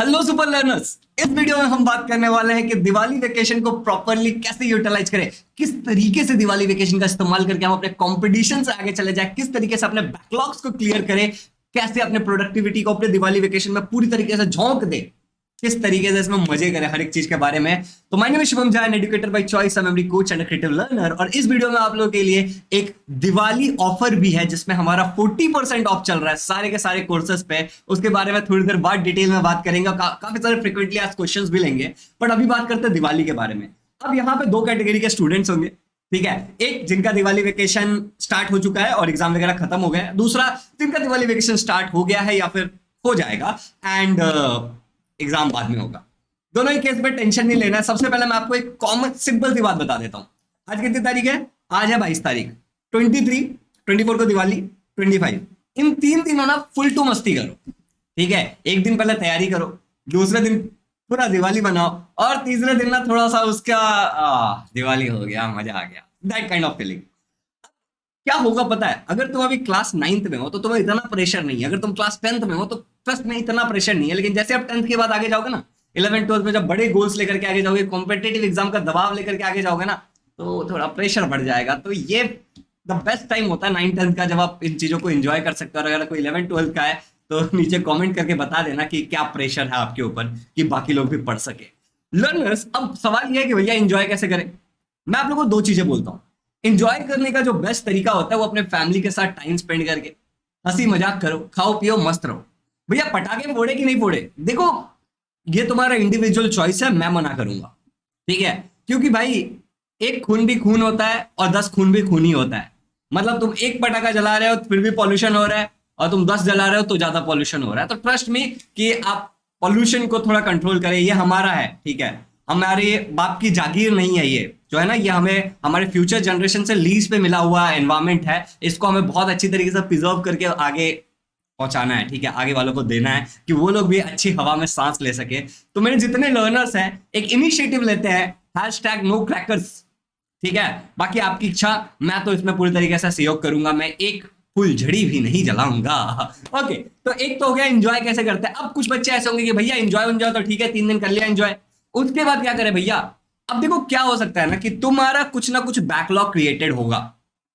Hello super learners. इस video में हम बात करने वाले हैं कि दिवाली वेकेशन को प्रॉपरली कैसे यूटिलाइज करें, किस तरीके से दिवाली वेकेशन का इस्तेमाल करके हम अपने कंपटीशन से आगे चले जाए, किस तरीके से अपने बैकलॉग्स को क्लियर करें, कैसे अपने प्रोडक्टिविटी को अपने दिवाली वेकेशन में पूरी तरीके से झोंक दे, किस तरीके से इसमें मजे करें, हर एक चीज के बारे में। तो my name is Shubham Jain, educator by choice, memory coach and creative learner. और इस वीडियो में आप लोगों के लिए एक दिवाली ऑफर भी है जिसमें हमारा 40% ऑफ चल रहा है सारे के सारे कोर्सेज पे। उसके बारे में थोड़ी देर बाद डिटेल में बात करेंगे, काफी सारे फ्रिक्वेंटली आज क्वेश्चंस भी लेंगे। बट अभी बात करते हैं दिवाली के बारे में। अब यहाँ पे दो कैटेगरी के स्टूडेंट्स होंगे, ठीक है। एक जिनका दिवाली वेकेशन स्टार्ट हो चुका है और एग्जाम वगैरह खत्म हो गया है, दूसरा जिनका दिवाली वेकेशन स्टार्ट हो गया है या फिर हो जाएगा एंड एग्जाम बाद में होगा। दोनों ही केस में टेंशन नहीं लेना है। सबसे पहले मैं आपको एक कॉमन सिंपल सी बात बता देता हूं। आज कितनी तारीख है? आज है 22 तारीख। 23, 24 को दिवाली, 25, इन तीन दिनों ना फुल टू मस्ती करो, ठीक है। एक दिन पहले तैयारी करो, दूसरे दिन पूरा दिवाली बनाओ, और तीसरे दिन ना थोड़ा सा उसका दिवाली हो गया, मजा आ गया, दैट काइंड ऑफ फीलिंग। क्या होगा पता है? अगर तुम अभी क्लास 9th में हो तो तुम्हें इतना प्रेशर नहीं है। अगर तुम क्लास 10th में हो तो ट्रस्ट में इतना प्रेशर नहीं है। लेकिन जैसे आप 10th के बाद आगे जाओगे ना, 11th 12th में जब बड़े गोल्स लेकर के आगे जाओगे, कॉम्पिटेटिव एग्जाम का दबाव लेकर के आगे जाओगे ना, तो थोड़ा प्रेशर बढ़ जाएगा। तो ये द बेस्ट टाइम होता है 9th 10th का, जब आप इन चीजों को एंजॉय कर सकते हो। और अगर कोई 11th 12th का है तो नीचे कॉमेंट करके बता देना कि क्या प्रेशर है आपके ऊपर, कि बाकी लोग भी पढ़ सके। लर्नर्स, अब सवाल यह है कि भैया एंजॉय कैसे करें। मैं आप लोगों को दो चीजें बोलता हूँ। एंजॉय करने का जो बेस्ट तरीका होता है वो अपने फैमिली के साथ टाइम स्पेंड करके हंसी मजाक करो, खाओ पियो, मस्त रहो। भैया पटाखे फोड़े कि नहीं फोड़े, देखो ये तुम्हारा इंडिविजुअल चॉइस है, मैं मना करूंगा, ठीक है। क्योंकि भाई एक खून भी खून होता है और 10 खून भी खून ही होता है। मतलब तुम एक पटाखा जला रहे हो तो फिर भी पॉल्यूशन हो रहा है, और तुम 10 जला रहे हो तो ज्यादा पॉल्यूशन हो रहा है। तो ट्रस्ट मी कि आप पॉल्यूशन को थोड़ा कंट्रोल करें। ये हमारा है, ठीक है, हमारे बाप की जागीर नहीं है। ये जो है ना, ये हमें हमारे फ्यूचर जनरेशन से लीज पे मिला हुआ एनवायरमेंट है। इसको हमें बहुत अच्छी तरीके से प्रिजर्व करके आगे पहुंचाना है, ठीक है, आगे वालों को देना है कि वो लोग भी अच्छी हवा में सांस ले सके। तो मेरे जितने लर्नर्स हैं एक इनिशिएटिव लेते हैं, #NoCrackers, ठीक है। बाकी आपकी इच्छा, मैं तो इसमें पूरी तरीके से सहयोग करूंगा, मैं एक फुलझड़ी भी नहीं जलाऊंगा। ओके, तो एक तो हो गया एंजॉय कैसे करते हैं। अब कुछ बच्चे ऐसे होंगे कि भैया एंजॉय तो ठीक है, 3 दिन कर लिया एंजॉय, उसके बाद क्या करें भैया। अब देखो क्या हो सकता है ना कि तुम्हारा कुछ ना कुछ बैकलॉग क्रिएटेड होगा।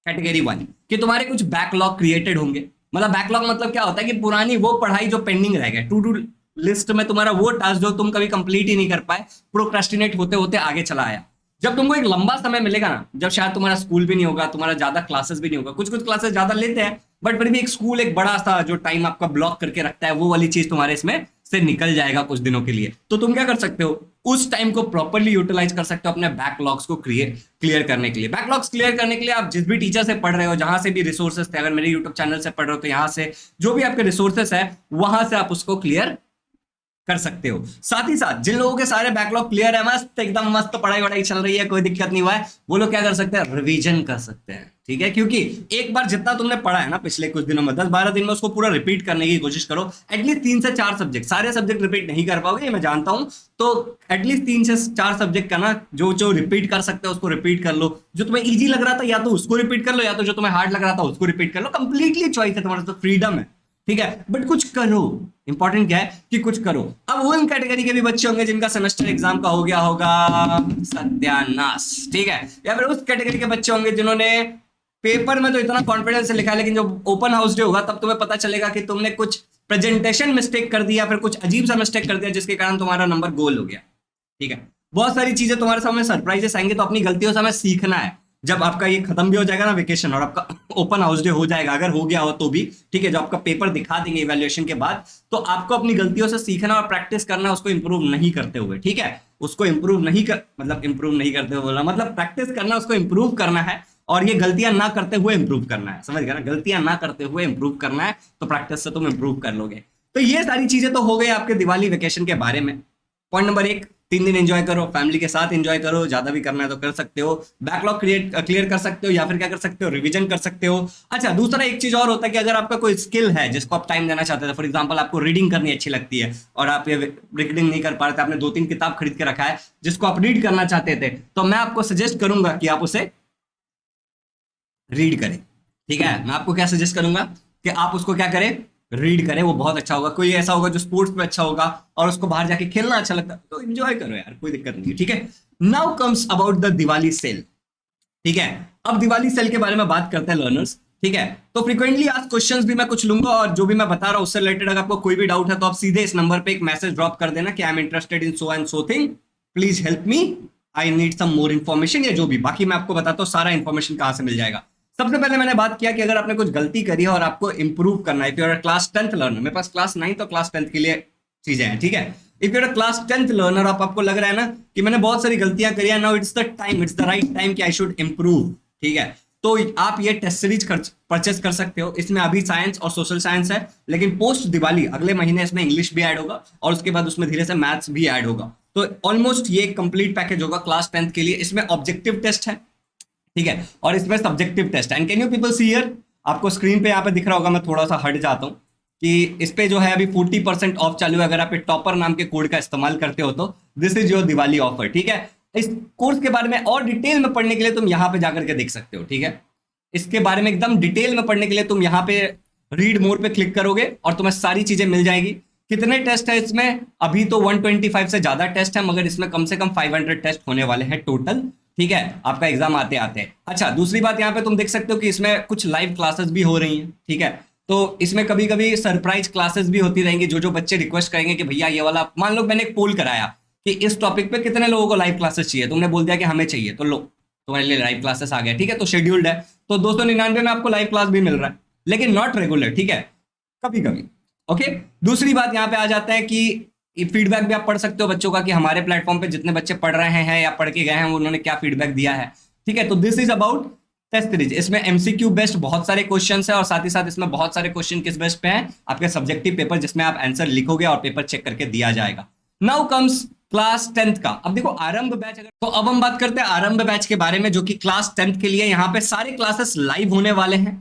कैटेगरी 1 कि तुम्हारे कुछ बैकलॉग क्रिएटेड होंगे। मतलब बैकलॉग मतलब क्या होता है कि पुरानी वो पढ़ाई जो पेंडिंग रह गया, टू डू लिस्ट में तुम्हारा वो टास्क जो तुम कभी कंप्लीट ही नहीं कर पाए, प्रोक्रेस्टिनेट होते होते आगे चला आया। जब तुमको एक लंबा समय मिलेगा ना, जब शायद तुम्हारा स्कूल भी नहीं होगा, तुम्हारा ज्यादा क्लासेस भी नहीं होगा, कुछ कुछ क्लासेस ज्यादा लेते हैं बट फिर भी एक स्कूल एक बड़ा सा जो टाइम आपका ब्लॉक करके रखता है, वो वाली चीज तुम्हारे इसमें से निकल जाएगा कुछ दिनों के लिए। तो तुम क्या कर सकते हो, उस टाइम को प्रॉपर्ली यूटिलाइज कर सकते हो अपने बैकलॉग्स को क्लियर करने के लिए। बैकलॉग्स क्लियर करने के लिए आप जिस भी टीचर से पढ़ रहे हो, जहां से भी रिसोर्सेस थे, अगर मेरे यूट्यूब चैनल से पढ़ रहे हो तो यहाँ से जो भी आपके रिसोर्सेस है वहां से आप उसको क्लियर कर सकते हो। साथ ही साथ जिन लोगों के सारे बैकलॉग क्लियर है, मस्त एकदम मस्त पढ़ाई वढ़ाई चल रही है, कोई दिक्कत नहीं हुआ है, वो लोग क्या कर सकते हैं, रिवीजन कर सकते हैं, ठीक है। क्योंकि एक बार जितना तुमने पढ़ा है ना पिछले कुछ दिनों में, 10-12 दिन में, उसको पूरा रिपीट करने की कोशिश करो। एटलीस्ट 3 से 4 सब्जेक्ट, सारे सब्जेक्ट रिपीट नहीं कर पाओगे ये मैं जानता हूं, तो एटलीस्ट 3 से 4 सब्जेक्ट का ना जो जो रिपीट कर सकते हो उसको रिपीट कर लो। जो तुम्हें इजी लग रहा था या तो उसको रिपीट कर लो, या तो जो तुम्हें हार्ड लग रहा था उसको रिपीट कर लो। कंप्लीटली चॉइस है तुम्हारा, तो फ्रीडम है, ठीक है। बट कुछ करो, इंपॉर्टेंट क्या है कि कुछ करो। अब उन कैटेगरी के भी बच्चे होंगे जिनका सेमेस्टर एग्जाम का हो गया होगा सत्यानाश, ठीक है, या फिर उस कैटेगरी के बच्चे होंगे जिन्होंने पेपर में तो इतना कॉन्फिडेंस से लिखा है, लेकिन जब ओपन हाउस डे होगा तब तुम्हें पता चलेगा कि तुमने कुछ प्रेजेंटेशन मिस्टेक कर दिया, फिर कुछ अजीब सा मिस्टेक कर दिया जिसके कारण तुम्हारा नंबर गोल हो गया, ठीक है। बहुत सारी चीजें तुम्हारे सामने सरप्राइजेस आएंगे, तो अपनी गलतियों से हमें सीखना है। जब आपका ये खत्म भी हो जाएगा ना वेकेशन, और आपका ओपन हाउस डे हो जाएगा, अगर हो गया हो तो भी, ठीक है, जब आपका पेपर दिखा देंगे इवैल्यूएशन के बाद, तो आपको अपनी गलतियों से सीखना और प्रैक्टिस करना, उसको इंप्रूव नहीं करते हुए, ठीक है। उसको इंप्रूव नहीं करते हुए बोला, मतलब प्रैक्टिस करना, उसको इंप्रूव करना है, और ये गलतियां ना करते हुए इंप्रूव करना है, समझ गया ना, गलतियां ना करते हुए इंप्रूव करना है, तो प्रैक्टिस से तुम इंप्रूव कर लोगे। तो ये सारी चीजें तो हो गई आपके दिवाली वेकेशन के बारे में। पॉइंट नंबर 1, 3 दिन एंजॉय करो, फैमिली के साथ एंजॉय करो, ज्यादा भी करना है तो कर सकते हो, बैकलॉग क्लियर कर सकते हो, या फिर क्या कर सकते हो, रिवीजन कर सकते हो। अच्छा, दूसरा एक चीज और होता है कि अगर आपका कोई स्किल है जिसको आप टाइम देना चाहते थे, फॉर एग्जांपल आपको रीडिंग करनी अच्छी लगती है और आप ये रीडिंग नहीं कर पा रहे थे, आपने 2-3 किताब खरीद के रखा है जिसको आप रीड करना चाहते थे, तो मैं आपको सजेस्ट करूंगा कि आप उसे रीड करें, ठीक है। मैं आपको क्या सजेस्ट करूंगा कि आप उसको क्या करें, रीड करे वो बहुत अच्छा होगा। कोई ऐसा होगा जो स्पोर्ट्स में अच्छा होगा और उसको बाहर जाके खेलना अच्छा लगता है, तो एंजॉय करो यार, कोई दिक्कत नहीं है, ठीक है। Now comes about the Diwali sale, ठीक है। अब दिवाली सेल के बारे में बात करते हैं लर्नर्स, ठीक है। तो फ्रीक्वेंटली आज क्वेश्चंस भी मैं कुछ लूंगा और जो भी मैं बता रहा हूं उससे रिलेटेड अगर आपको कोई भी डाउट है तो आप सीधे इस नंबर पे एक मैसेज ड्रॉप कर देना कि I am interested in so and so thing, please help me, I need some more information, या जो भी बाकी मैं आपको बताता हूँ सारा इन्फॉर्मेशन कहां से मिल जाएगा। सबसे पहले मैंने बात किया कि अगर आपने कुछ गलती करी है और आपको इंप्रूव करना है, if you are class 10th learner, मेरे पास क्लास 9 और क्लास 10th के लिए चीजें हैं, ठीक है। If you are class 10th learner, आपको लग रहा है ना कि मैंने बहुत सारी गलतियां करी है, now it's the time, it's the right time कि आई शुड इंप्रूव, ठीक है। तो आप ये टेस्ट सीरीज परचेस कर सकते हो। इसमें अभी साइंस और सोशल साइंस है, लेकिन पोस्ट दिवाली अगले महीने इसमें इंग्लिश भी ऐड होगा और उसके बाद उसमें धीरे से मैथ्स भी ऐड होगा। तो ऑलमोस्ट ये कंप्लीट पैकेज होगा क्लास 10th के लिए। इसमें ऑब्जेक्टिव टेस्ट है, ठीक है, और इसमें सब्जेक्टिव टेस्ट है। And can you people see here, आपको स्क्रीन पे यहाँ पे दिख रहा होगा, मैं थोड़ा सा हट जाता हूँ कि इस पे जो है अभी 40% ऑफ चालू है। अगर आप टॉपर नाम के कोड का इस्तेमाल करते हो तो this is your Diwali offer, ठीक है। इस कोर्स के बारे में और डिटेल में पढ़ने के लिए तुम यहाँ पे जाकर के देख सकते हो, ठीक है। इसके बारे में एकदम डिटेल में पढ़ने के लिए तुम यहाँ पे रीड मोर पे क्लिक करोगे और तुम्हें सारी चीजें मिल जाएगी। कितने टेस्ट है इसमें? अभी तो 125 से ज्यादा टेस्ट है, मगर इसमें कम से कम 500 टेस्ट होने वाले हैं टोटल, ठीक है, आपका एग्जाम आते आते। अच्छा, दूसरी बात यहाँ पे तुम देख सकते हो कि इसमें कुछ लाइव क्लासेस भी हो रही हैं, ठीक है। तो इसमें कभी कभी सरप्राइज क्लासेस भी होती रहेंगी, जो बच्चे रिक्वेस्ट करेंगे कि भैया ये वाला, मान लो मैंने एक पोल कराया कि इस टॉपिक पे कितने लोगों को लाइव क्लासेस चाहिए, तुमने बोल दिया कि हमें चाहिए, तो लो तुम्हारे लिए लाइव क्लासेस आ गया, ठीक है। तो शेड्यूल्ड है, तो 299 में आपको लाइव क्लास भी मिल रहा है, लेकिन नॉट रेगुलर, ठीक है, कभी कभी, ओके। दूसरी बात यहाँ पे आ जाता है कि फीडबैक भी आप पढ़ सकते हो बच्चों का कि हमारे प्लेटफॉर्म पे जितने बच्चे पढ़ रहे हैं या पढ़ के गए हैं उन्होंने क्या फीडबैक दिया है, ठीक है। तो this is about test series. इसमें एमसीक्यू बेस्ड बहुत सारे क्वेश्चंस है और साथ ही साथ इसमें बहुत सारे क्वेश्चन किस बेस्ड पे हैं, आपके सब्जेक्टिव पेपर, जिसमें आप आंसर लिखोगे और पेपर चेक करके दिया जाएगा। नाउ कम्स क्लास 10th का। अब देखो आरंभ बैच, अगर तो अब हम बात करते हैं आरंभ बैच के बारे में, जो कि क्लास 10th के लिए यहाँ पे सारे क्लासेस लाइव होने वाले हैं,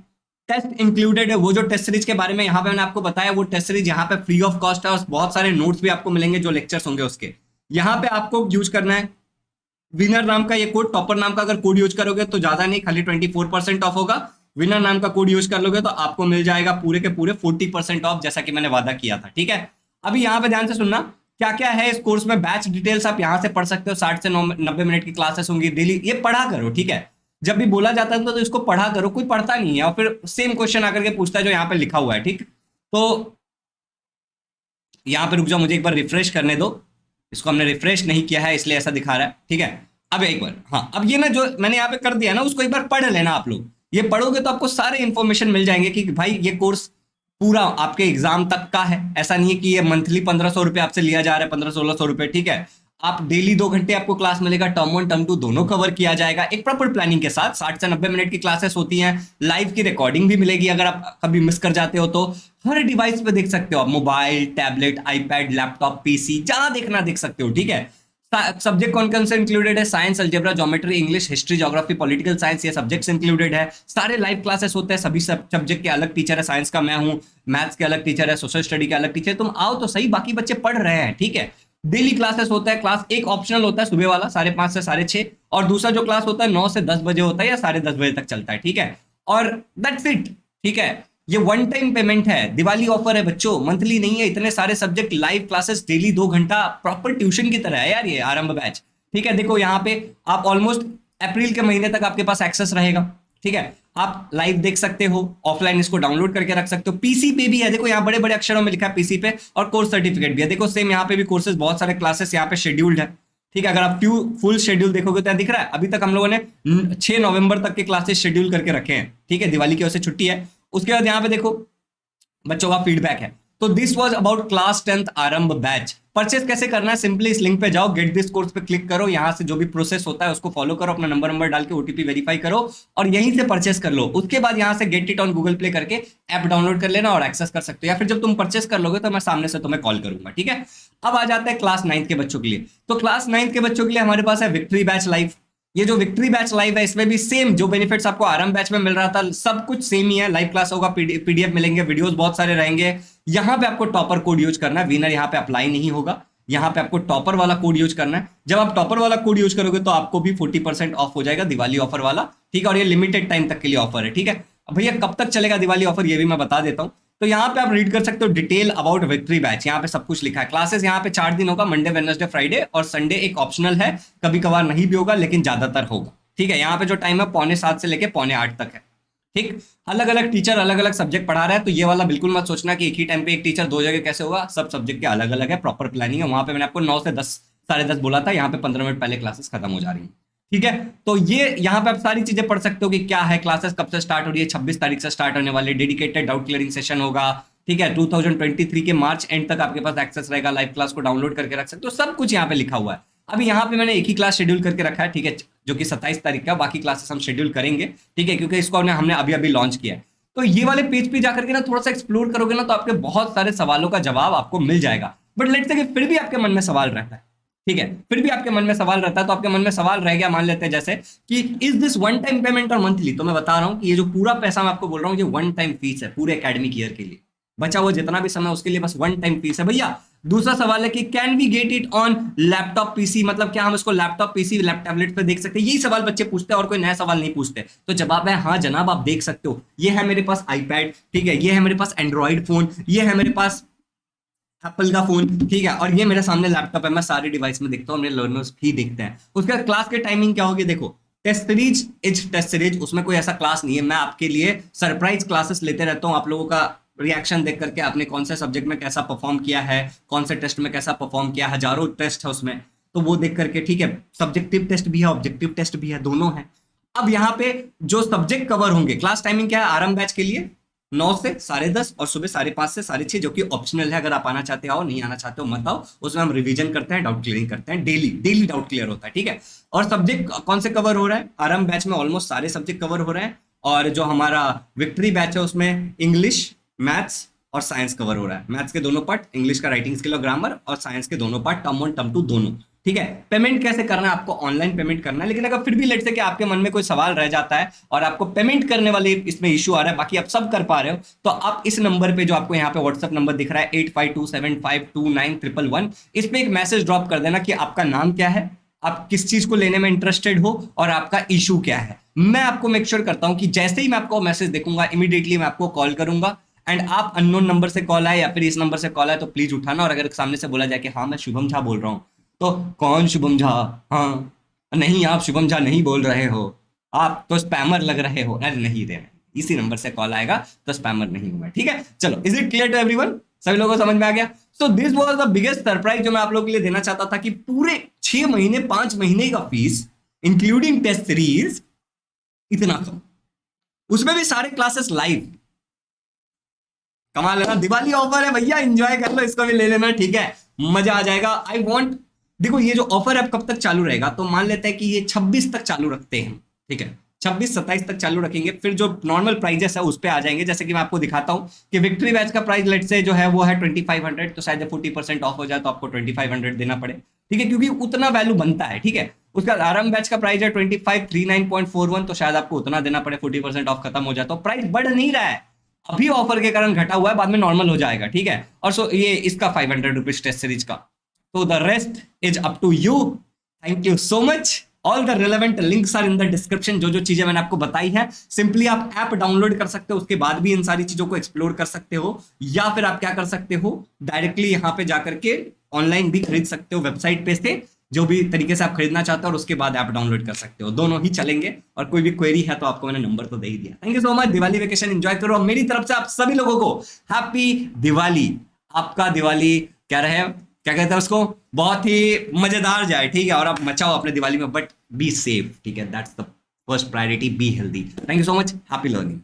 टेस्ट इंक्लूडेड है। वो जो टेस्ट सीरीज के बारे में यहाँ पे मैंने आपको बताया, वो टेस्ट सीरीज यहाँ पे फ्री ऑफ कॉस्ट है और बहुत सारे नोट्स भी आपको मिलेंगे जो लेक्चर्स होंगे उसके। यहाँ पे आपको यूज करना है विनर नाम का ये कोड, टॉपर नाम का अगर कोड यूज करोगे तो ज्यादा नहीं, खाली 24% ऑफ होगा। विनर नाम का कोड यूज कर लोगे तो आपको मिल जाएगा पूरे के पूरे 40% ऑफ, जैसा कि मैंने वादा किया था, ठीक है। अभी यहाँ पे ध्यान से सुनना क्या क्या है इस कोर्स में। बैच डिटेल्स आप यहाँ से पढ़ सकते हो, 60 से 90 मिनट की क्लासेस होंगी डेली। ये पढ़ा करो, ठीक है, जब भी बोला जाता है तो इसको पढ़ा करो, कोई पढ़ता नहीं है और फिर सेम क्वेश्चन आकर के पूछता है जो यहाँ पे लिखा हुआ है, ठीक। तो यहाँ पे रुक जाओ, मुझे एक बार रिफ्रेश करने दो, इसको हमने रिफ्रेश नहीं किया है इसलिए ऐसा दिखा रहा है, ठीक है। अब एक बार, हाँ, अब ये ना जो मैंने यहाँ पे कर दिया ना, उसको एक बार पढ़ लेना आप लोग। ये पढ़ोगे तो आपको सारे इंफॉर्मेशन मिल जाएंगे कि भाई ये कोर्स पूरा आपके एग्जाम तक का है। ऐसा नहीं है कि ये मंथली 1500 रुपये आपसे लिया जा रहा है, 1500-1600 रुपये, ठीक है। आप डेली 2 घंटे आपको क्लास मिलेगा, टर्म 1 टर्म 2 दोनों कवर किया जाएगा एक प्रॉपर प्लानिंग के साथ। 60 से 90 मिनट की क्लासेस होती हैं, लाइव की रिकॉर्डिंग भी मिलेगी, अगर आप कभी मिस कर जाते हो तो हर डिवाइस पे देख सकते हो आप, mobile, tablet, iPad, laptop, PC, जहां देखना देख सकते हो, ठीक है। सब्जेक्ट कौन कौन से इंक्लूडेड है? Science, algebra, geometry, English, history, geography, political science, ये सब्जेक्ट्स इंक्लूडेड है। सारे लाइव क्लासेस होते हैं, सभी सब्जेक्ट के अलग टीचर है। साइंस का मैं हूं, मैथ्स के अलग टीचर है, सोशल स्टडी के अलग टीचर। तुम आओ तो सही, बाकी बच्चे पढ़ रहे हैं, ठीक है। डेली क्लासेस होता है, क्लास एक ऑप्शनल होता है सुबह वाला 5:30 से 6:30, और दूसरा जो क्लास होता है 9 से 10 बजे होता है या 10:30 बजे तक चलता है, ठीक है। और दैट्स इट, ठीक है। ये वन टाइम पेमेंट है, दिवाली ऑफर है बच्चों, मंथली नहीं है। इतने सारे सब्जेक्ट, लाइव क्लासेस डेली 2 घंटा, प्रॉपर ट्यूशन की तरह है यार ये आरंभ बैच, ठीक है। देखो यहाँ पे आप ऑलमोस्ट अप्रैल के महीने तक आपके पास एक्सेस रहेगा, ठीक है। आप लाइव देख सकते हो, ऑफलाइन इसको डाउनलोड करके रख सकते हो। पीसी पे भी है, देखो यहाँ बड़े बड़े अक्षरों में लिखा है पीसी पे, और कोर्स सर्टिफिकेट भी है। देखो सेम यहाँ पे भी कोर्सेज, बहुत सारे क्लासेस यहाँ पे शेड्यूल्ड है, ठीक है। अगर आप फुल शेड्यूल देखोगे तो दिख रहा है अभी तक हम लोगों ने 6 नवंबर तक के क्लासेस शेड्यूल करके रखे हैं, ठीक है। दिवाली की वजह से छुट्टी है। उसके बाद यहाँ पे देखो बच्चों का फीडबैक है। तो this was about class 10th आरंभ बैच। परचेस कैसे करना है? सिंपली इस लिंक पे जाओ, गेट दिस कोर्स पे क्लिक करो, यहां से जो भी प्रोसेस होता है उसको फॉलो करो, अपना नंबर डाल के ओटीपी वेरीफाई करो और यहीं से परचेस कर लो। उसके बाद यहां से gate it on Google play करके ऐप डाउनलोड कर लेना और एक्सेस कर सकते हो, या फिर जब तुम परचेस कर लोगे तो मैं सामने से तुम्हें कॉल करूंगा, ठीक है। अब आ जाता है क्लास 9th के बच्चों के लिए। तो क्लास 9th के बच्चों के लिए हमारे पास है विक्ट्री बैच लाइव। ये जो विक्ट्री बैच लाइव है, इसमें भी सेम जो बेनिफिट्स आपको आरंभ बैच में मिल रहा था, सब कुछ सेम ही है। लाइव क्लास होगा, पीडीएफ मिलेंगे, वीडियोस बहुत सारे रहेंगे। यहाँ पे आपको टॉपर कोड यूज करना है, विनर यहाँ पे अप्लाई नहीं होगा। यहाँ पे आपको टॉपर वाला कोड यूज करना है। जब आप टॉपर वाला कोड यूज करोगे तो आपको भी 40% ऑफ हो जाएगा, दिवाली ऑफर वाला, ठीक है। और ये लिमिटेड टाइम तक के लिए ऑफर है, ठीक है। अब भैया कब तक चलेगा दिवाली ऑफर, ये भी मैं बता देता हूँ। तो यहाँ पे आप रीड कर सकते हो डिटेल अबाउट विक्ट्री बैच, यहाँ पे सब कुछ लिखा है। क्लासेस यहाँ पे 4 दिन होगा, मंडे वेडनेसडे फ्राइडे, और संडे एक ऑप्शनल है, कभी कभार नहीं भी होगा लेकिन ज्यादातर होगा, ठीक है। यहाँ पे जो टाइम है 7:45 से लेके 8:45 तक है, ठीक। अलग अलग टीचर अलग अलग सब्जेक्ट पढ़ा रहा है, तो ये वाला बिल्कुल मत सोचना कि एक ही टाइम पे एक टीचर 2 जगह कैसे होगा, सब सब्जेक्ट के अलग अलग है, प्रॉपर प्लानिंग है। वहां पे मैंने आपको 9 से 10 10:30 बोला था, यहाँ पे 15 मिनट पहले क्लासेस खत्म हो जा रही है, ठीक है। तो ये यहाँ पे आप सारी चीजें पढ़ सकते हो कि क्या है, क्लासेस कब से स्टार्ट हो रही है, 26 तारीख से स्टार्ट होने वाले, डेडिकेटेड डाउट क्लियरिंग सेशन होगा, ठीक है। 2023 के मार्च एंड तक आपके पास एक्सेस रहेगा, लाइव क्लास को डाउनलोड करके रख सकते हो, सब कुछ यहाँ पे लिखा हुआ है। अभी यहाँ पे मैंने एक ही क्लास शेड्यूल करके रखा है, ठीक है, जो कि 27 तारीख का, बाकी क्लासेस हम शेड्यूल करेंगे, ठीक है, क्योंकि इसको हमने अभी अभी लॉन्च किया है। तो ये वाले पेज पे जाकर के ना थोड़ा सा एक्सप्लोर करोगे ना, तो आपके बहुत सारे सवालों का जवाब आपको मिल जाएगा। बट लेट्स से कि फिर भी आपके मन में सवाल रहता है, ठीक है, फिर भी आपके मन में सवाल रहता है, तो आपके मन में सवाल रह गया, मान लेते हैं जैसे कि is this one time payment और मंथली। तो मैं बता रहा हूं कि ये जो पूरा पैसा मैं आपको बोल रहा हूँ, ये वन टाइम फीस है पूरे एकेडमिक ईयर के लिए, बचा हुआ जितना भी समय उसके लिए बस वन टाइम फीस है भैया। दूसरा सवाल है कि can we get it on laptop PC, मतलब क्या हम इसको लैपटॉप पीसी टैबलेट पे देख सकते हैं, यही सवाल बच्चे पूछते हैं और कोई नया सवाल नहीं पूछते। तो जवाब है हाँ जनाब, आप देख सकते हो। ये है मेरे पास आईपैड, ठीक है, ये है मेरे पास एंड्रॉइड फोन, ये है मेरे पास एप्पल का फोन, ठीक है, और ये मेरे सामने लैपटॉप है, मैं सारे डिवाइस में देखता हूँ, मेरे लर्नर्स भी देखते हैं। उसके बाद क्लास के टाइमिंग क्या होगी, देखो टेस्ट सीरीज, उसमें कोई ऐसा क्लास नहीं है, मैं आपके लिए सरप्राइज क्लासेस लेते रहता हूँ, आप लोगों का रिएक्शन देख करके आपने कौन से सब्जेक्ट में कैसा परफॉर्म किया है, कौन से टेस्ट में कैसा परफॉर्म किया, हजारों टेस्ट है उसमें, तो वो देख करके, ठीक है, सब्जेक्टिव टेस्ट भी है ऑब्जेक्टिव टेस्ट भी है, दोनों है। अब यहाँ पे जो सब्जेक्ट कवर होंगे, क्लास टाइमिंग क्या है आरंभ बैच के लिए 9 से 10:30 और सुबह 5:30 से 6:30, जो कि ऑप्शनल है, अगर आप आना चाहते हो नहीं आना चाहते हो मत आओ, उसमें हम रिवीजन करते हैं, डाउट क्लियरिंग करते हैं, डेली डाउट क्लियर होता है, ठीक है। और सब्जेक्ट कौन से कवर हो रहा है, आरंभ बैच में ऑलमोस्ट सारे सब्जेक्ट कवर हो रहे हैं, और जो हमारा विक्ट्री बैच है उसमें इंग्लिश, मैथ्स और साइंस कवर हो रहा है। मैथ्स के दोनों पार्ट, इंग्लिश का राइटिंग स्किल और ग्रामर, और साइंस के दोनों पार्ट, टर्म 1 टर्म 2 दोनों, ठीक है। पेमेंट कैसे करना है, आपको ऑनलाइन पेमेंट करना है, लेकिन अगर फिर भी लेट से कि आपके मन में कोई सवाल रह जाता है और आपको पेमेंट करने वाले इसमें इशू आ रहा है, बाकी आप सब कर पा रहे हो, तो आप इस नंबर पे जो आपको यहाँ पे व्हाट्सएप नंबर दिख रहा है 8527529111, इस पे एक मैसेज ड्रॉप कर देना कि आपका नाम क्या है, आप किस चीज को लेने में इंटरेस्टेड हो और आपका इशू क्या है। मैं आपको मेक श्योर करता हूं कि जैसे ही मैं आपको मैसेज देखूंगा इमीडिएटली मैं आपको कॉल करूंगा, एंड आप अननोन नंबर से कॉल आए या फिर इस नंबर से कॉल आए तो प्लीज उठाना, और अगर सामने से बोला जाए कि हाँ मैं शुभम झा बोल रहा हूँ, तो कौन शुभम झा, हाँ नहीं आप शुभम झा नहीं बोल रहे हो, आप तो स्पैमर लग रहे हो, अरे नहीं रे, इसी नंबर से कॉल आएगा तो स्पैमर नहीं हूं मैं, ठीक है। चलो, is it clear to everyone, सभी लोगों को समझ में आ गया। So this was the biggest surprise जो मैं आप लोगों के लिए देना चाहता था, कि पूरे 6 महीने 5 महीने का फीस इंक्लूडिंग टेस्ट सीरीज इतना कम, उसमें भी सारे क्लासेस लाइव, कमाल है ना, दिवाली ऑफर है भैया, एंजॉय कर लो, इसको भी ले लेना, ठीक है, मजा आ जाएगा। आई वांट, देखो ये जो ऑफर है कब तक चालू रहेगा, तो मान लेते हैं कि ये 26 तक चालू रखते हैं, ठीक है, 26-27 तक चालू रखेंगे, फिर जो नॉर्मल प्राइजेस है उस पे आ जाएंगे। जैसे कि मैं आपको दिखाता हूं कि विक्ट्री बैच का प्राइस लेट से जो है वो है 2500, तो शायद 40% ऑफ हो जाए तो आपको 2500 देना पड़े, ठीक है, क्योंकि उतना वैल्यू बनता है, ठीक है। उसका आरंभ बैच का प्राइस है 2539.41, तो शायद आपको उतना देना पड़े, 40% ऑफ खत्म हो जाए, तो प्राइस बढ़ नहीं रहा है, अभी ऑफर के कारण घटा हुआ है, बाद में नॉर्मल हो जाएगा, ठीक है। और सो ये इसका 500 रुपीज टेस्ट सीरीज का, तो the rest is up to you. Thank you so much, all the relevant links are in the description. जो जो चीजें मैंने आपको बताई है, सिंपली आप ऐप डाउनलोड कर सकते हो, उसके बाद भी इन सारी चीजों को एक्सप्लोर कर सकते हो, या फिर आप क्या कर सकते हो, डायरेक्टली यहाँ पे जाकर के ऑनलाइन भी खरीद सकते हो, वेबसाइट पे से जो भी तरीके से आप खरीदना चाहते हो, और उसके बाद ऐप डाउनलोड कर सकते हो, दोनों ही चलेंगे। और कोई भी क्वेरी है तो आपको मैंने नंबर तो दे ही दिया। Thank you so much, Diwali vacation enjoy करो, मेरी तरफ से आप सभी लोगों को हैप्पी दिवाली। आपका दिवाली क्या रहे, क्या कहते हैं उसको, बहुत ही मजेदार जाए, ठीक है, और आप मचाओ अपने दिवाली में, बट बी सेफ, ठीक है, that's the first priority, be healthy. Thank you so much, happy learning.